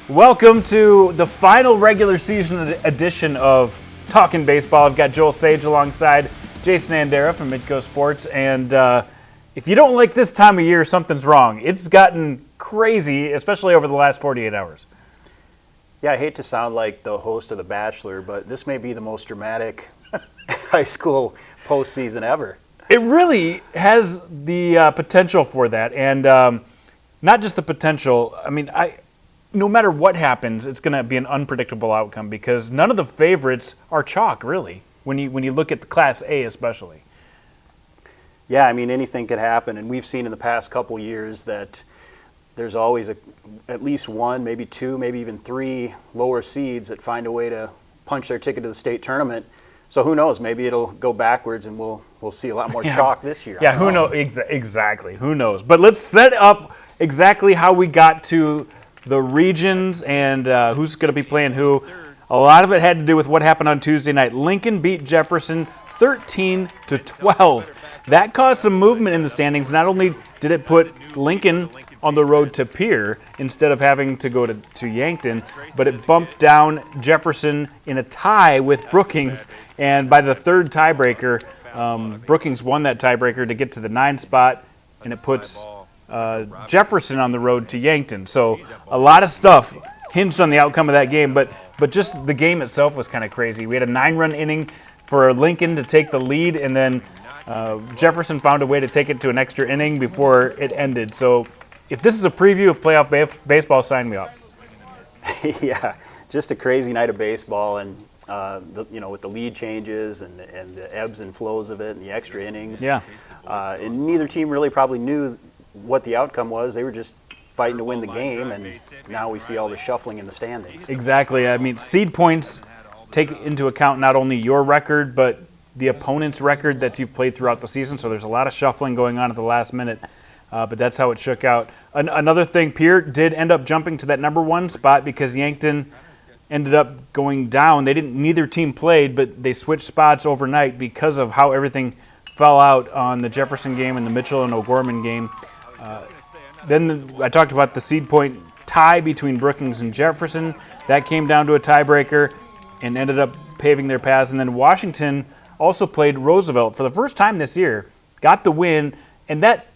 Welcome to the final regular season edition of Talkin Baseball. I've got Joel Sage alongside Jason Andera from Midco Sports, and if you don't like this time of year, something's wrong. It's gotten crazy, especially over the last 48 hours. Yeah, I hate to sound like the host of The Bachelor, but this may be the most dramatic high school postseason ever. It really has the potential for that, and not just the potential. I mean, no matter what happens, it's going to be an unpredictable outcome because none of the favorites are chalk, really, when you look at the Class A especially. Yeah, I mean, anything could happen, and we've seen in the past couple years that there's always at least one, maybe two, maybe even three lower seeds that find a way to punch their ticket to the state tournament. So who knows? Maybe it'll go backwards, and we'll see a lot more chalk this year. Yeah, who knows? Exactly. Who knows? But let's set up exactly how we got to the regions and who's going to be playing who. A lot of it had to do with what happened on Tuesday night. Lincoln beat Jefferson 13-12. That caused some movement in the standings. Not only did it put Lincoln on the road to Pierre instead of having to go to Yankton, but it bumped down Jefferson in a tie with Brookings. And by the third tiebreaker, Brookings won that tiebreaker to get to the 9 spot, and it puts Jefferson on the road to Yankton. So a lot of stuff hinged on the outcome of that game, but just the game itself was kind of crazy. We had a 9-run inning for Lincoln to take the lead, and then Jefferson found a way to take it to an extra inning before it ended. So if this is a preview of playoff baseball, sign me up. Yeah, just a crazy night of baseball, and with the lead changes and the ebbs and flows of it and the extra innings. Yeah. And neither team really probably knew what the outcome was. They were just fighting to win the game, and now we see all the shuffling in the standings. Exactly. I mean, seed points take into account not only your record, but the opponent's record that you've played throughout the season. So there's a lot of shuffling going on at the last minute, but that's how it shook out. Another thing, Pierre did end up jumping to that number 1 spot because Yankton ended up going down. Neither team played, but they switched spots overnight because of how everything fell out on the Jefferson game and the Mitchell and O'Gorman game. Then I talked about the seed point tie between Brookings and Jefferson. That came down to a tiebreaker and ended up paving their paths. And then Washington also played Roosevelt for the first time this year, got the win, and that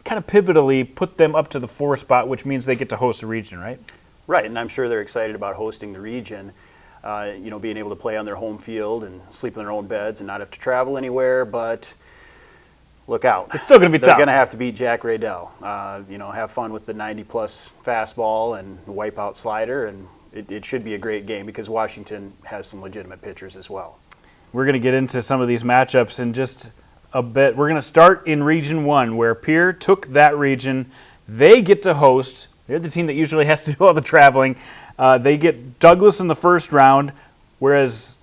kind of pivotally put them up to the 4 spot, which means they get to host the region, right? Right, and I'm sure they're excited about hosting the region, being able to play on their home field and sleep in their own beds and not have to travel anywhere, but look out. It's still going to be tough. They're going to have to beat Jack Raydell. Have fun with the 90-plus fastball and the wipeout slider, and it should be a great game because Washington has some legitimate pitchers as well. We're going to get into some of these matchups in just a bit. We're going to start in Region 1, where Pierre took that region. They get to host. They're the team that usually has to do all the traveling. They get Douglas in the first round, whereas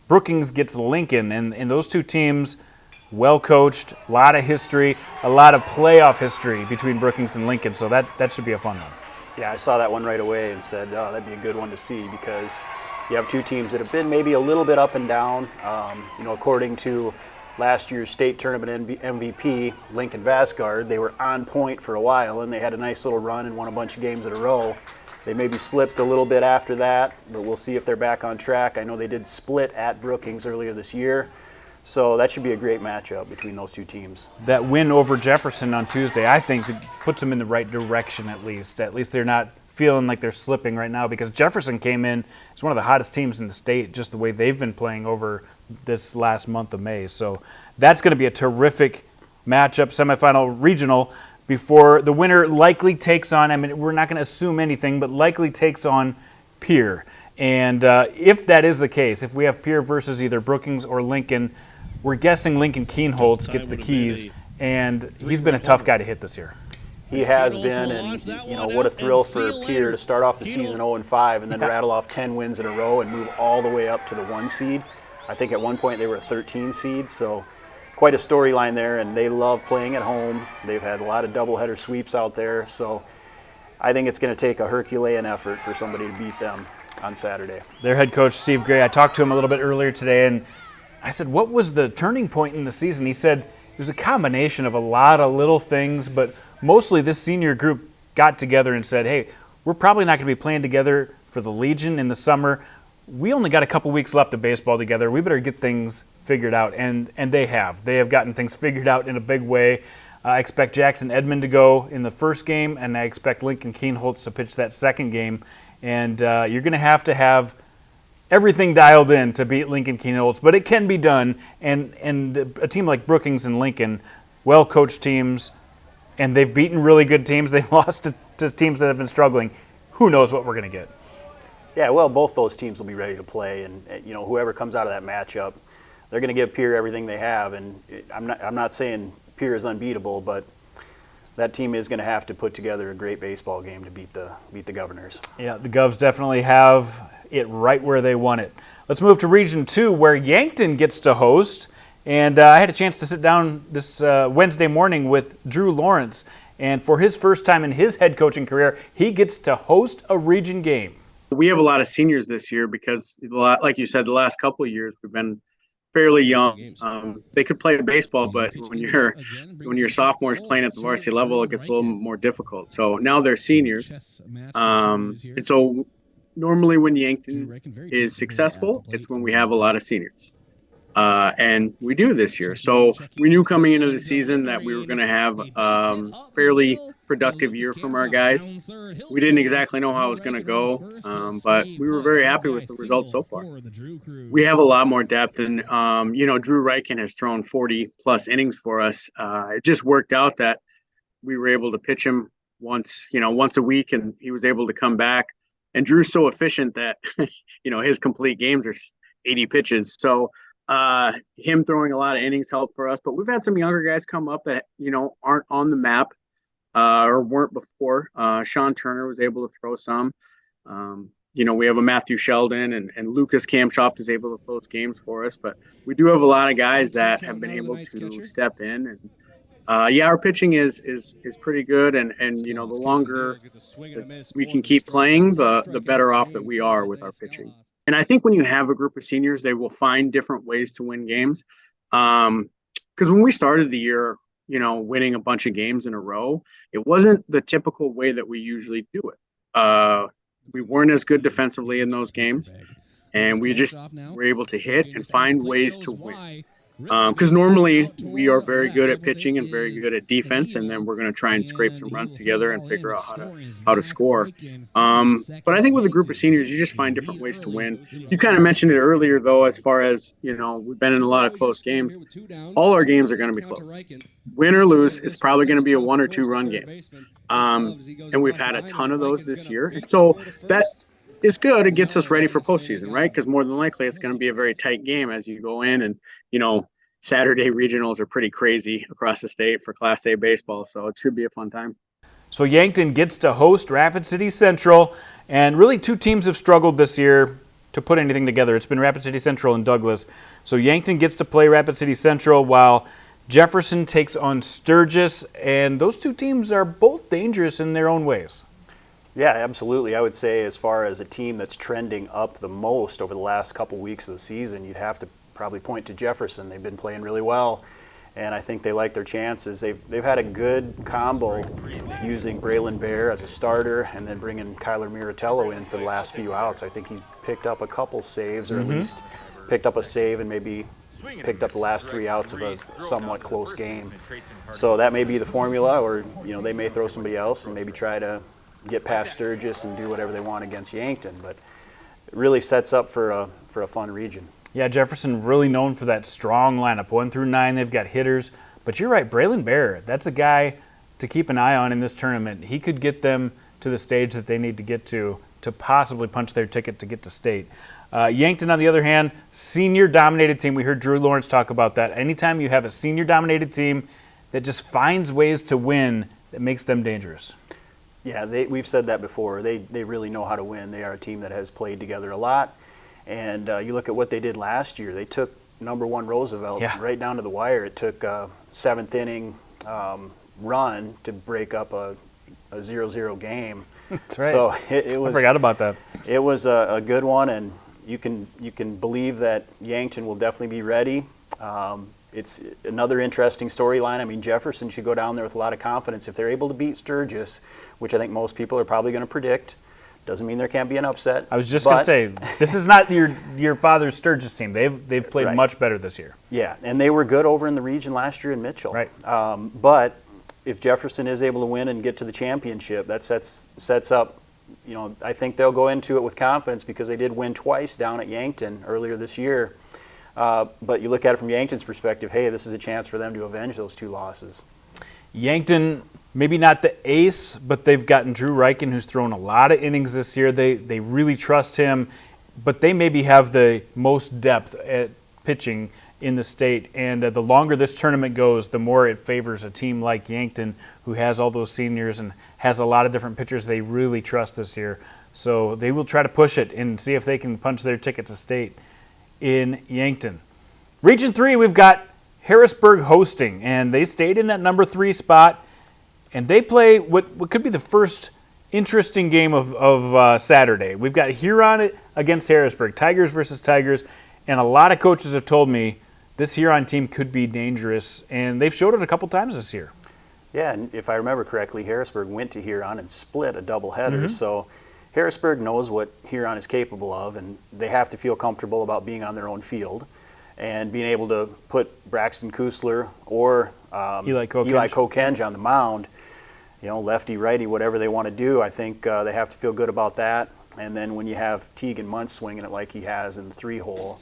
Brookings gets Lincoln. And those two teams, well coached, a lot of history, a lot of playoff history between Brookings and Lincoln. So that should be a fun one. Yeah, I saw that one right away and said, oh, that'd be a good one to see because you have two teams that have been maybe a little bit up and down. According to last year's state tournament MVP, Lincoln Vasgard, they were on point for a while, and they had a nice little run and won a bunch of games in a row. They maybe slipped a little bit after that, but we'll see if they're back on track. I know they did split at Brookings earlier this year, so that should be a great matchup between those two teams. That win over Jefferson on Tuesday, I think, puts them in the right direction at least. At least they're not feeling like they're slipping right now because Jefferson came in as one of the hottest teams in the state, just the way they've been playing over this last month of May. So that's going to be a terrific matchup, semifinal regional, before the winner likely takes on, I mean, we're not going to assume anything, but likely takes on Pierre. And if that is the case, if we have Pierre versus either Brookings or Lincoln, we're guessing Lincoln Keenholtz gets the keys, and he's been a tough guy to hit this year. He has been, and what a thrill for Pierre to start off the season 0-5 and then rattle off 10 wins in a row and move all the way up to the 1 seed. I think at one point they were a 13 seed, so quite a storyline there, and they love playing at home. They've had a lot of doubleheader sweeps out there, so I think it's going to take a Herculean effort for somebody to beat them on Saturday. Their head coach, Steve Gray, I talked to him a little bit earlier today, and I said, what was the turning point in the season? He said it was a combination of a lot of little things, but mostly this senior group got together and said, hey, we're probably not going to be playing together for the Legion in the summer. We only got a couple weeks left of baseball together. We better get things figured out, and they have. They have gotten things figured out in a big way. I expect Jackson Edmond to go in the first game, and I expect Lincoln Keenholz to pitch that second game. And you're going to have everything dialed in to beat Lincoln Keenholz, but it can be done. And a team like Brookings and Lincoln, well-coached teams, and they've beaten really good teams. They've lost to teams that have been struggling. Who knows what we're going to get? Yeah, well, both those teams will be ready to play, and whoever comes out of that matchup, they're going to give Pierre everything they have. And I'm not saying Pierre is unbeatable, but that team is going to have to put together a great baseball game to beat the Governors. Yeah, the Govs definitely have it right where they want it. Let's move to Region 2, where Yankton gets to host. And I had a chance to sit down this Wednesday morning with Drew Lawrence. And for his first time in his head coaching career, he gets to host a region game. We have a lot of seniors this year because, like you said, the last couple of years we've been fairly young. They could play baseball, but when you're sophomores playing at the varsity level, it gets a little more difficult. So now they're seniors. And so normally when Yankton is successful, it's when we have a lot of seniors. And we do this year. So we knew coming into the season that we were going to have a fairly productive year from our guys. We didn't exactly know how it was going to go, but we were very happy with the results so far. We have a lot more depth, and Drew Reichen has thrown 40-plus innings for us. It just worked out that we were able to pitch him once a week, and he was able to come back. And Drew's so efficient that his complete games are 80 pitches. So him throwing a lot of innings helped for us, but we've had some younger guys come up that aren't on the map or weren't before. Sean Turner was able to throw some. We have a Matthew Sheldon and Lucas Kamshoft is able to close games for us, but we do have a lot of guys that have been able to step in. And our pitching is pretty good, and the longer we can keep playing, the better off that we are with our pitching. And I think when you have a group of seniors, they will find different ways to win games. Because when we started the year, winning a bunch of games in a row, it wasn't the typical way that we usually do it. We weren't as good defensively in those games, and we just were able to hit and find ways to win. Because normally we are very good at pitching and very good at defense, and then we're going to try and scrape some runs together and figure out how to score. But I think with a group of seniors, you just find different ways to win. You kind of mentioned it earlier, though, as far as we've been in a lot of close games. All our games are going to be close. Win or lose, it's probably going to be a 1 or 2 run game, and we've had a ton of those this year. So that is good. It gets us ready for postseason, right? Because more than likely it's going to be a very tight game as you go in, and Saturday regionals are pretty crazy across the state for Class A baseball, so it should be a fun time. So Yankton gets to host Rapid City Central, and really 2 teams have struggled this year to put anything together. It's been Rapid City Central and Douglas. So Yankton gets to play Rapid City Central while Jefferson takes on Sturgis, and those 2 teams are both dangerous in their own ways. Yeah, absolutely. I would say as far as a team that's trending up the most over the last couple weeks of the season, you'd have to probably point to Jefferson. They've been playing really well, and I think they like their chances. They've had a good combo using Braylon Bear as a starter and then bringing Kyler Miratello in for the last few outs. I think he's picked up a couple saves, or at least picked up a save and maybe picked up the last 3 outs of a somewhat close game. So that may be the formula, or they may throw somebody else and maybe try to get past Sturgis and do whatever they want against Yankton, but it really sets up for a fun region. Yeah, Jefferson really known for that strong lineup. 1 through 9, they've got hitters. But you're right, Braylon Bear, that's a guy to keep an eye on in this tournament. He could get them to the stage that they need to get to possibly punch their ticket to get to state. Yankton, on the other hand, senior-dominated team. We heard Drew Lawrence talk about that. Anytime you have a senior-dominated team that just finds ways to win, that makes them dangerous. Yeah, we've said that before. They really know how to win. They are a team that has played together a lot. And you look at what they did last year. They took number 1 Roosevelt right down to the wire. It took a 7th inning run to break up a 0-0 game. That's right. So it was. I forgot about that. It was a good one, and you can believe that Yankton will definitely be ready. it's another interesting storyline. I mean, Jefferson should go down there with a lot of confidence. If they're able to beat Sturgis, which I think most people are probably going to predict, doesn't mean there can't be an upset. I was just going to say, this is not your father's Sturgis team. They've played much better this year. Yeah, and they were good over in the region last year in Mitchell. Right. But if Jefferson is able to win and get to the championship, that sets up, I think they'll go into it with confidence because they did win twice down at Yankton earlier this year. But you look at it from Yankton's perspective, hey, this is a chance for them to avenge those 2 losses. Yankton, maybe not the ace, but they've gotten Drew Reichen, who's thrown a lot of innings this year. They really trust him, but they maybe have the most depth at pitching in the state. And the longer this tournament goes, the more it favors a team like Yankton, who has all those seniors and has a lot of different pitchers they really trust this year. So they will try to push it and see if they can punch their ticket to state in Yankton. Region 3, we've got Harrisburg hosting, and they stayed in that number 3 spot, and they play what could be the first interesting game of Saturday. We've got Huron against Harrisburg, Tigers versus Tigers, and a lot of coaches have told me this Huron team could be dangerous, and they've showed it a couple times this year. Yeah, and if I remember correctly, Harrisburg went to Huron and split a doubleheader, so Harrisburg knows what Huron is capable of, and they have to feel comfortable about being on their own field and being able to put Braxton Kusler or Eli Kokenge on the mound, lefty, righty, whatever they want to do. I think they have to feel good about that. And then when you have Teagan Muntz swinging it like he has in the 3-hole,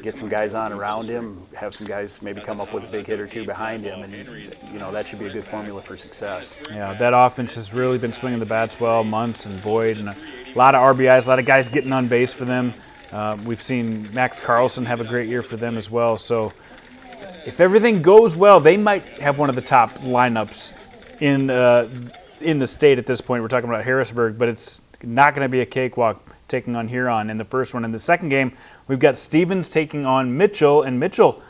get some guys on around him, have some guys maybe come up with a big hit or 2 behind him, and that should be a good formula for success. Yeah, that offense has really been swinging the bats well, Muntz and Boyd, and a lot of RBIs, a lot of guys getting on base for them. We've seen Max Carlson have a great year for them as well. So if everything goes well, they might have one of the top lineups in the state at this point. We're talking about Harrisburg, but it's not going to be a cakewalk taking on Huron in the first one. In the second game, we've got Stevens taking on Mitchell, and Mitchell,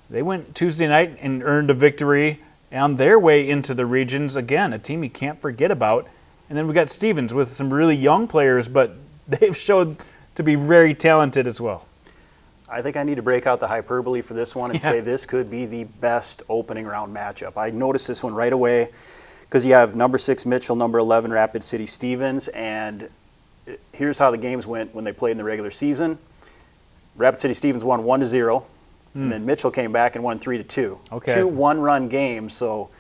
they went Tuesday night and earned a victory on their way into the regions. Again, a team you can't forget about. And then we've got Stevens with some really young players, but they've showed to be very talented as well. I think I need to break out the hyperbole for this one and say this could be the best opening round matchup. I noticed this one right away because you have number 6 Mitchell, number 11 Rapid City Stevens, and here's how the games went when they played in the regular season. Rapid City Stevens won 1-0, and then Mitchell came back and won 3-2. Okay. 2 one-run games, so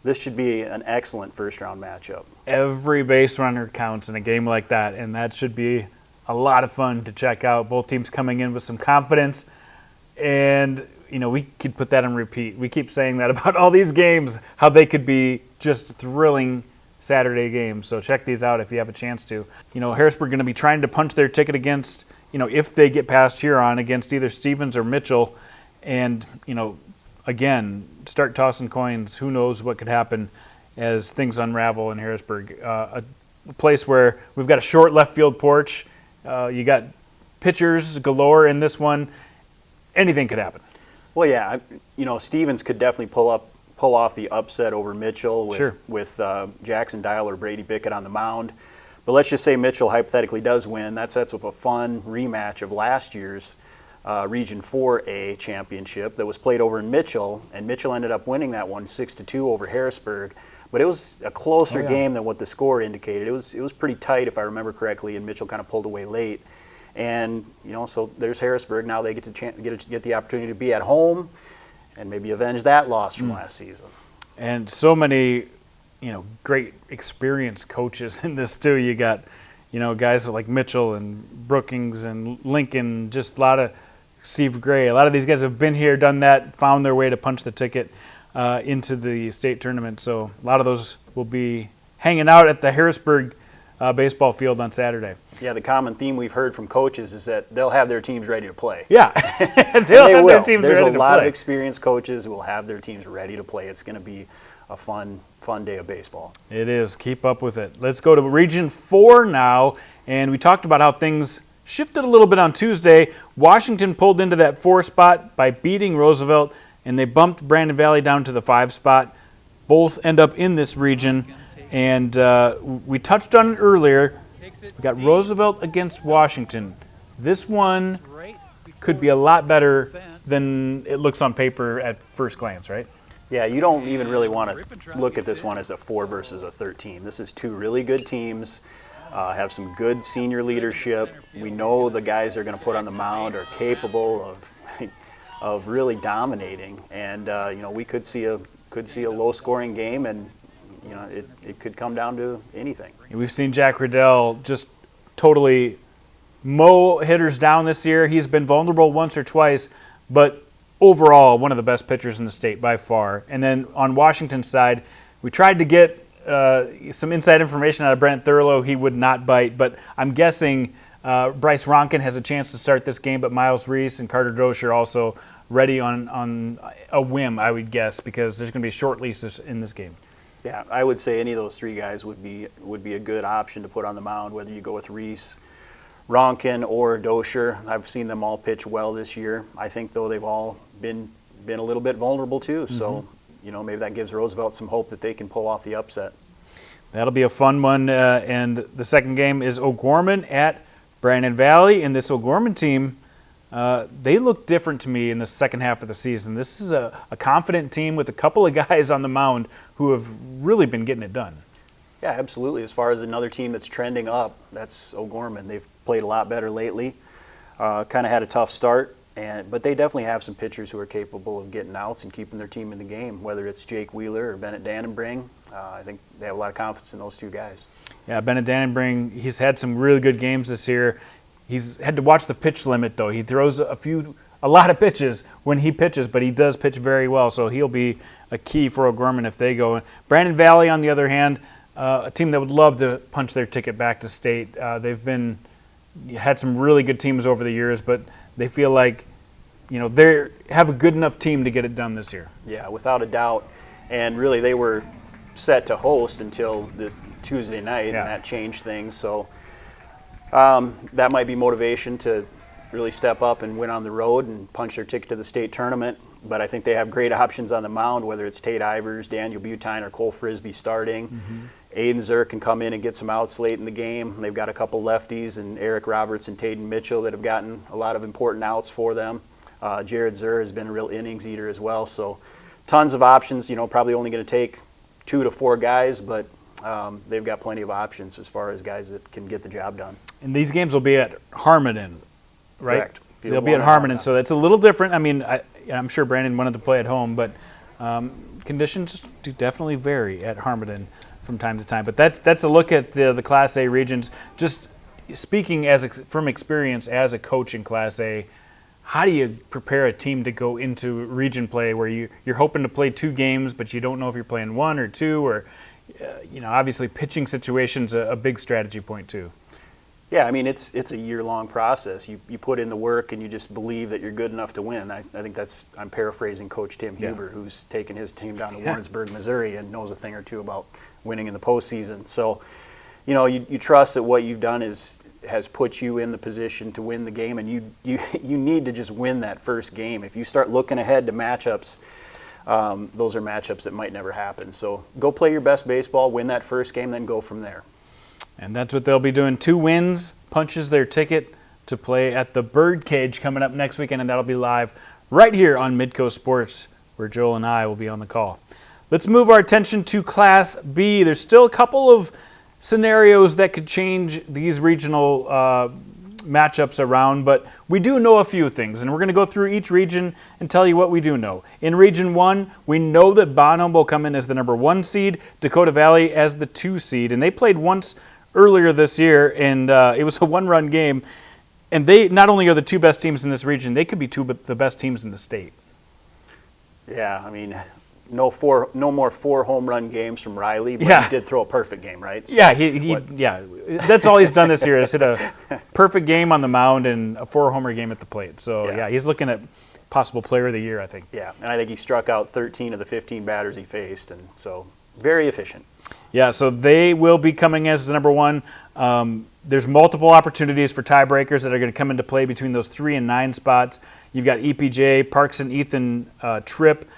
this should be an excellent first-round matchup. Every base runner counts in a game like that, and that should be a lot of fun to check out. Both teams coming in with some confidence, and we could put that on repeat. We keep saying that about all these games, how they could be just thrilling Saturday games. So check these out if you have a chance to. Harrisburg going to be trying to punch their ticket against, if they get past Huron, against either Stevens or Mitchell, and again, start tossing coins. Who knows what could happen as things unravel in Harrisburg. A place where we've got a short left field porch. You got pitchers galore in this one. Anything could happen. Well, yeah, Stevens could definitely pull off the upset over Mitchell with Jackson Dial or Brady Bickett on the mound. But let's just say Mitchell hypothetically does win. That sets up a fun rematch of last year's Region 4A championship that was played over in Mitchell, and Mitchell ended up winning that one 6-2 over Harrisburg. But it was a closer game than what the score indicated. It was pretty tight, if I remember correctly, and Mitchell kind of pulled away late. And so there's Harrisburg. Now they get to get the opportunity to be at home and maybe avenge that loss from last season. And so many, great experienced coaches in this too. You got, guys like Mitchell and Brookings and Lincoln. Just a lot of Steve Gray. A lot of these guys have been here, done that, found their way to punch the ticket into the state tournament. So a lot of those will be hanging out at the Harrisburg baseball field on Saturday. Yeah, the common theme we've heard from coaches is that they'll have their teams ready to play. Yeah, they'll have their teams ready to play. There's a lot of experienced coaches who will have their teams ready to play. It's going to be a fun day of baseball. It is. Keep up with it. Let's go to Region 4 now, and we talked about how things shifted a little bit on Tuesday. Washington pulled into that 4 spot by beating Roosevelt, and they bumped Brandon Valley down to the 5 spot. Both end up in this region. And we touched on it earlier. We got Roosevelt against Washington. This one could be a lot better than it looks on paper at first glance, right? Yeah, you don't even really want to look at this one as a 4 versus a 13. This is 2 really good teams, have some good senior leadership. We know the guys they're going to put on the mound are capable of really dominating, and we could see a low-scoring game, and it could come down to anything. We've seen Jack Riddell just totally mow hitters down this year. He's been vulnerable once or twice, but overall, one of the best pitchers in the state by far. And then on Washington's side, we tried to get some inside information out of Brent Thurlow. He would not bite, but I'm guessing Bryce Ronkin has a chance to start this game, but Miles Reese and Carter Dozier are also ready on a whim, I would guess, because there's going to be short leases in this game. Yeah, I would say any of those 3 guys would be a good option to put on the mound, whether you go with Reese, Ronkin, or Dozier. I've seen them all pitch well this year. I think, though, they've all been a little bit vulnerable too. So, maybe that gives Roosevelt some hope that they can pull off the upset. That'll be a fun one. And the second game is O'Gorman at Brandon Valley. And this O'Gorman team, they look different to me in the second half of the season. This is a confident team with a couple of guys on the mound who have really been getting it done. Yeah, absolutely. As far as another team that's trending up, that's O'Gorman. They've played a lot better lately. Kind of had a tough start, but they definitely have some pitchers who are capable of getting outs and keeping their team in the game, whether it's Jake Wheeler or Bennett Dannenbring. I think they have a lot of confidence in those 2 guys. Yeah, Bennett Dannenbring, he's had some really good games this year. He's had to watch the pitch limit, though. He throws a lot of pitches when he pitches, but he does pitch very well, so he'll be a key for O'Gorman if they go. Brandon Valley, on the other hand, a team that would love to punch their ticket back to state. They've had some really good teams over the years, but they feel like they have a good enough team to get it done this year. Yeah, without a doubt. And really, they were set to host until this Tuesday night, and that changed things. So that might be motivation to really step up and win on the road and punch their ticket to the state tournament. But I think they have great options on the mound, whether it's Tate Ivers, Daniel Butine, or Cole Frisbee starting. Aiden Zerk can come in and get some outs late in the game. They've got a couple lefties, and Eric Roberts and Tayden Mitchell that have gotten a lot of important outs for them. Jared Zur has been a real innings eater as well. So tons of options, probably only going to take 2 to 4 guys, but they've got plenty of options as far as guys that can get the job done. And these games will be at Harmon, right? Correct. They'll be at Harmon, so it's a little different. I mean, I'm sure Brandon wanted to play at home, but conditions do definitely vary at Harmon from time to time. But that's a look at the Class A regions. Just speaking from experience as a coach in Class A, how do you prepare a team to go into region play where you're hoping to play 2 games, but you don't know if you're playing 1 or 2, or obviously pitching situation's a big strategy point too. Yeah, I mean, it's a year-long process. You put in the work and you just believe that you're good enough to win. I think I'm paraphrasing Coach Tim Huber, who's taken his team down to Warrensburg, Missouri, and knows a thing or two about winning in the postseason. So, you trust that what you've done has put you in the position to win the game, and you need to just win that first game. If you start looking ahead to matchups, those are matchups that might never happen. So go play your best baseball, win that first game, then go from there. And that's what they'll be doing. 2 wins punches their ticket to play at the Birdcage coming up next weekend, and that'll be live right here on Midco Sports, where Joel and I will be on the call. Let's move our attention to Class B. There's still a couple of scenarios that could change these regional matchups around, but we do know a few things, and we're going to go through each region and tell you what we do know. In Region 1, we know that Bonham will come in as the number 1 seed, Dakota Valley as the 2 seed, and they played once earlier this year, and it was a 1-run game, and they not only are the 2 best teams in this region, they could be 2 of the best teams in the state. Yeah, I mean, no more 4 home run games from Riley, but he did throw a perfect game, right? So that's all he's done this year is hit a perfect game on the mound and a 4-homer game at the plate. So he's looking at possible player of the year, I think. Yeah, and I think he struck out 13 of the 15 batters he faced, and so very efficient. Yeah, so they will be coming as the number 1. There's multiple opportunities for tiebreakers that are going to come into play between those 3 and 9 spots. You've got EPJ, Parks and Ethan Tripp,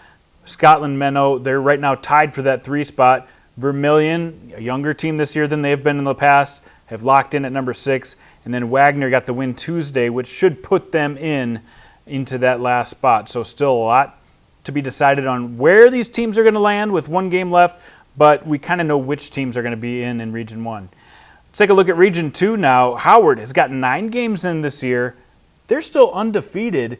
Scotland Menno. They're right now tied for that 3 spot. Vermilion, a younger team this year than they've been in the past, have locked in at number 6. And then Wagner got the win Tuesday, which should put them in into that last spot. So still a lot to be decided on where these teams are going to land with one game left, but we kind of know which teams are going to be in Region 1. Let's take a look at Region 2 now. Howard has got 9 games in this year. They're still undefeated,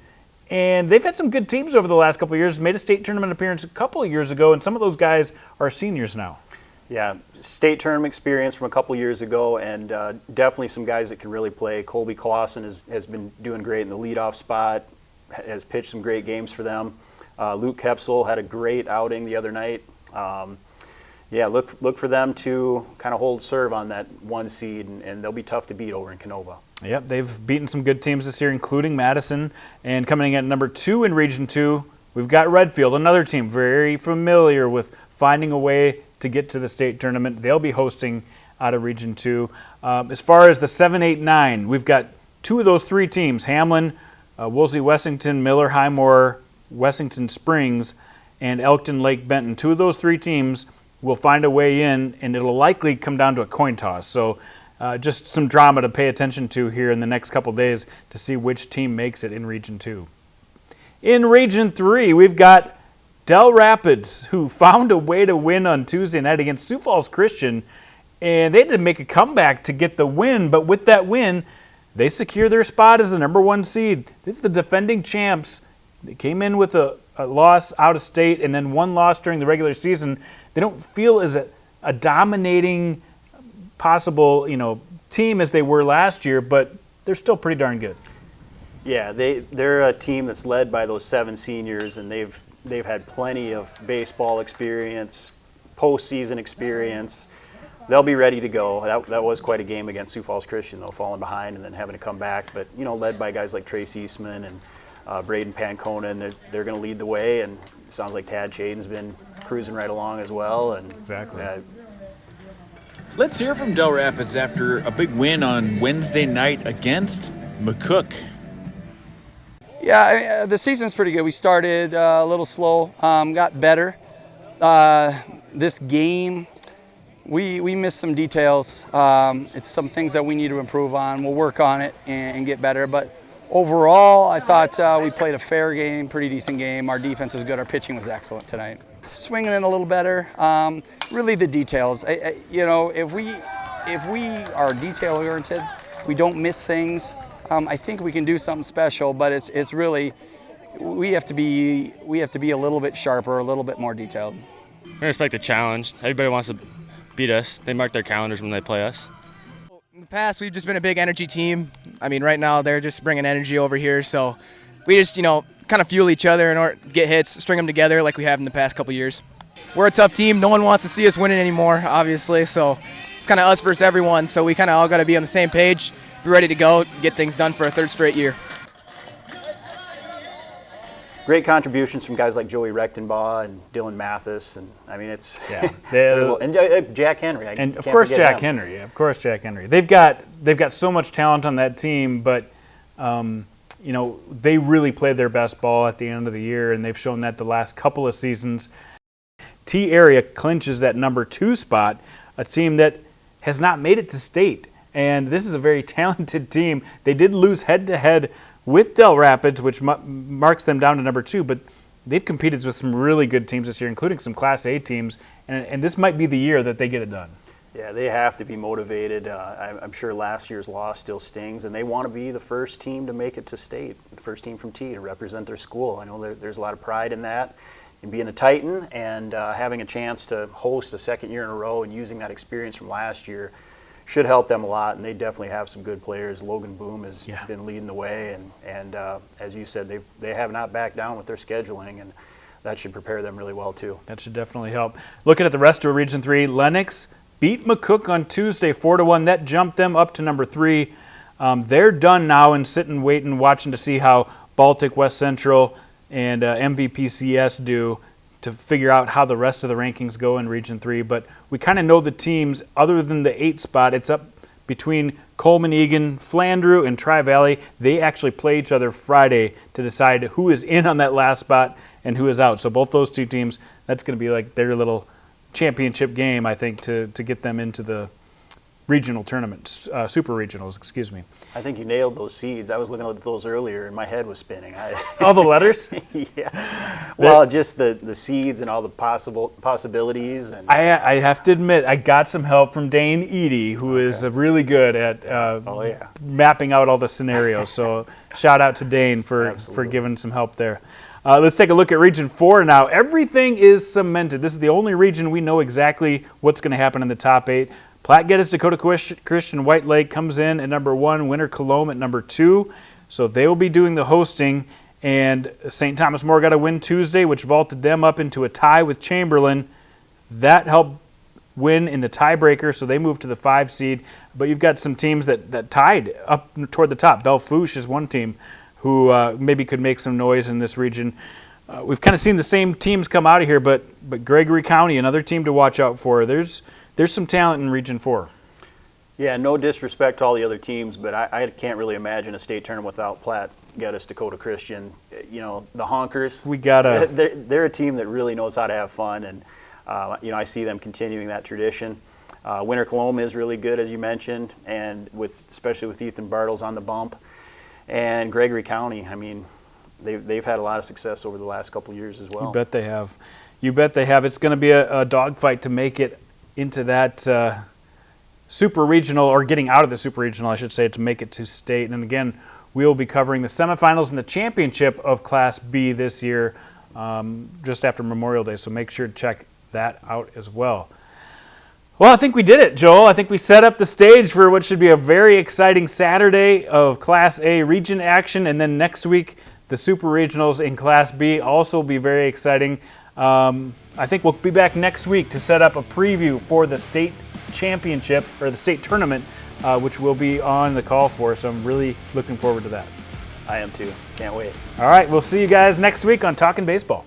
and they've had some good teams over the last couple of years. Made a state tournament appearance a couple of years ago, and some of those guys are seniors now. Yeah, state tournament experience from a couple years ago, and definitely some guys that can really play. Colby Clausen has been doing great in the leadoff spot, has pitched some great games for them. Luke Kepsel had a great outing the other night. Yeah, look for them to kind of hold serve on that 1 seed, and they'll be tough to beat over in Canova. Yep, they've beaten some good teams this year, including Madison. And coming in at number 2 in Region 2, we've got Redfield, another team very familiar with finding a way to get to the state tournament. They'll be hosting out of Region 2. As far as the 7, 8, 9, we've got 2 of those 3 teams, Hamlin, Woolsey Wessington, Miller Highmore, Wessington Springs, and Elkton Lake Benton. 2 of those 3 teams will find a way in, and it'll likely come down to a coin toss. So just some drama to pay attention to here in the next couple days to see which team makes it in Region 2. In Region 3, we've got Dell Rapids, who found a way to win on Tuesday night against Sioux Falls Christian, and they had to make a comeback to get the win, but with that win, they secure their spot as the number 1 seed. This is the defending champs. They came in with a loss out of state and then 1 loss during the regular season. They don't feel as a dominating possible, team as they were last year, but they're still pretty darn good. Yeah, they're a team that's led by those 7 seniors, and they've had plenty of baseball experience, postseason experience. They'll be ready to go. That was quite a game against Sioux Falls Christian, though, falling behind and then having to come back. But led by guys like Trace Eastman and Braden Pancona, and they're going to lead the way. And it sounds like Tad Chaden's been cruising right along as well. And exactly. Let's hear from Dell Rapids after a big win on Wednesday night against McCook. Yeah, the season's pretty good. We started a little slow, got better. This game, we missed some details. It's some things that we need to improve on. We'll work on it and get better. But overall, I thought we played a fair game, pretty decent game. Our defense was good. Our pitching was excellent tonight. Swinging it a little better. Really the details. If we are detail oriented, we don't miss things. I think we can do something special, but it's really we have to be a little bit sharper, a little bit more detailed. We expect a challenge. Everybody wants to beat us. They mark their calendars when they play us. In the past, we've just been a big energy team. I mean, right now they're just bringing energy over here, so we just kind of fuel each other and get hits, string them together like we have in the past couple years. We're a tough team. No one wants to see us winning anymore, obviously, so it's kind of us versus everyone. So we kind of all got to be on the same page. Be ready to go, get things done for a 3rd straight year. Great contributions from guys like Joey Rechtenbaugh and Dylan Mathis, and I mean it's and Jack Henry. And of course Jack Henry. Of course Jack Henry. They've got so much talent on that team, but they really played their best ball at the end of the year, and they've shown that the last couple of seasons. T-Area clinches that number 2 spot, a team that has not made it to state. And this is a very talented team. They did lose head-to-head with Dell Rapids, which marks them down to number 2, but they've competed with some really good teams this year, including some Class A teams, and this might be the year that they get it done. Yeah, they have to be motivated. I'm sure last year's loss still stings, and they want to be the first team to make it to state, the first team from T to represent their school. I know there's a lot of pride in that, in being a Titan and having a chance to host a 2nd year in a row and using that experience from last year should help them a lot, and they definitely have some good players. Logan Boom has been leading the way, and as you said, they have not backed down with their scheduling, and that should prepare them really well too. That should definitely help. Looking at the rest of Region 3, Lennox beat McCook on Tuesday 4-1. That jumped them up to number 3. They're done now and sitting, waiting, watching to see how Baltic, West Central, and MVPCS do to figure out how the rest of the rankings go in Region 3. But we kind of know the teams, other than the 8 spot, it's up between Coleman, Egan, Flandreau, and Tri-Valley. They actually play each other Friday to decide who is in on that last spot and who is out. So both those 2 teams, that's going to be like their little championship game, I think, to get them into the regional tournaments, super regionals, excuse me. I think you nailed those seeds. I was looking at those earlier, and my head was spinning. All the letters? Yes. Well, just the seeds and all the possibilities. And I have to admit, I got some help from Dane Eady, who is really good at mapping out all the scenarios. So shout out to Dane for giving some help there. Let's take a look at Region 4 now. Everything is cemented. This is the only region we know exactly what's going to happen in the top 8. Platte Geddes, Dakota Christian, White Lake comes in at number 1, Winter Colome at number 2. So they will be doing the hosting. And St. Thomas More got a win Tuesday, which vaulted them up into a tie with Chamberlain. That helped win in the tiebreaker, so they moved to the 5 seed. But you've got some teams that tied up toward the top. Belle Fourche is one team who maybe could make some noise in this region. We've kind of seen the same teams come out of here, but Gregory County, another team to watch out for. There's some talent in Region 4. Yeah, no disrespect to all the other teams, but I can't really imagine a state tournament without Platte Geddes, Dakota Christian. You know, the Honkers. They're a team that really knows how to have fun, and I see them continuing that tradition. Winter Colome is really good, as you mentioned, and especially with Ethan Bartles on the bump. And Gregory County, I mean, they've had a lot of success over the last couple of years as well. You bet they have. You bet they have. It's going to be a dogfight to make it into that super regional, or getting out of the super regional, I should say, to make it to state. And again, we'll be covering the semifinals and the championship of Class B this year, just after Memorial Day. So make sure to check that out as well. Well, I think we did it, Joel. I think we set up the stage for what should be a very exciting Saturday of Class A region action, and then next week the Super Regionals in Class B also will be very exciting. I think we'll be back next week to set up a preview for the state championship, or the state tournament, which we'll be on the call for, so I'm really looking forward to that. I am too. Can't wait. All right, we'll see you guys next week on Talkin' Baseball.